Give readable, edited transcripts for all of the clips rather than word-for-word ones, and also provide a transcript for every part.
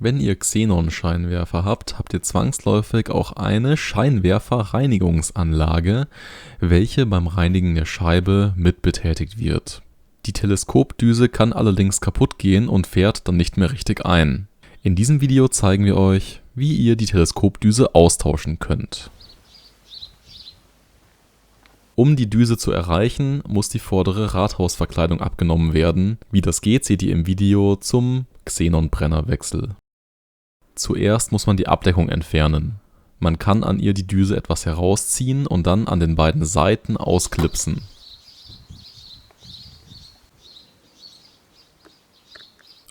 Wenn ihr Xenon-Scheinwerfer habt, habt ihr zwangsläufig auch eine Scheinwerferreinigungsanlage, welche beim Reinigen der Scheibe mit betätigt wird. Die Teleskopdüse kann allerdings kaputt gehen und fährt dann nicht mehr richtig ein. In diesem Video zeigen wir euch, wie ihr die Teleskopdüse austauschen könnt. Um die Düse zu erreichen, muss die vordere Rathausverkleidung abgenommen werden. Wie das geht, seht ihr im Video zum Xenonbrennerwechsel. Zuerst muss man die Abdeckung entfernen. Man kann an ihr die Düse etwas herausziehen und dann an den beiden Seiten ausklipsen.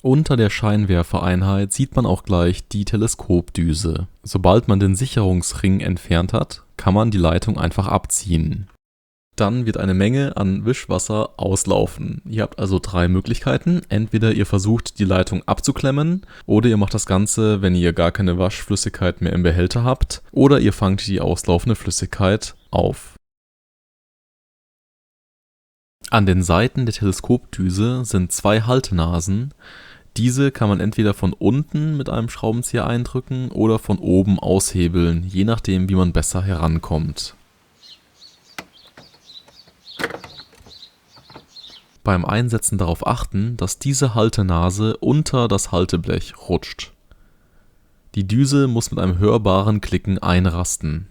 Unter der Scheinwerfereinheit sieht man auch gleich die Teleskopdüse. Sobald man den Sicherungsring entfernt hat, kann man die Leitung einfach abziehen. Dann wird eine Menge an Wischwasser auslaufen. Ihr habt also 3 Möglichkeiten. Entweder ihr versucht die Leitung abzuklemmen, oder ihr macht das Ganze, wenn ihr gar keine Waschflüssigkeit mehr im Behälter habt, oder ihr fangt die auslaufende Flüssigkeit auf. An den Seiten der Teleskopdüse sind 2 Haltenasen. Diese kann man entweder von unten mit einem Schraubenzieher eindrücken oder von oben aushebeln, je nachdem wie man besser herankommt. Beim Einsetzen darauf achten, dass diese Haltenase unter das Halteblech rutscht. Die Düse muss mit einem hörbaren Klicken einrasten.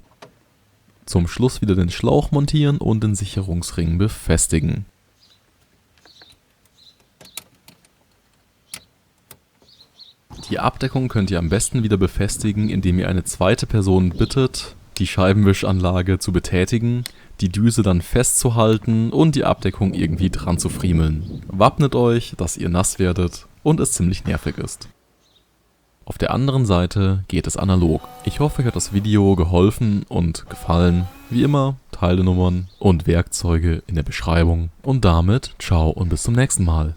Zum Schluss wieder den Schlauch montieren und den Sicherungsring befestigen. Die Abdeckung könnt ihr am besten wieder befestigen, indem ihr eine zweite Person bittet, die Scheibenwischanlage zu betätigen, die Düse dann festzuhalten und die Abdeckung irgendwie dran zu friemeln. Wappnet euch, dass ihr nass werdet und es ziemlich nervig ist. Auf der anderen Seite geht es analog. Ich hoffe, euch hat das Video geholfen und gefallen. Wie immer, Teilenummern und Werkzeuge in der Beschreibung. Und damit, ciao und bis zum nächsten Mal.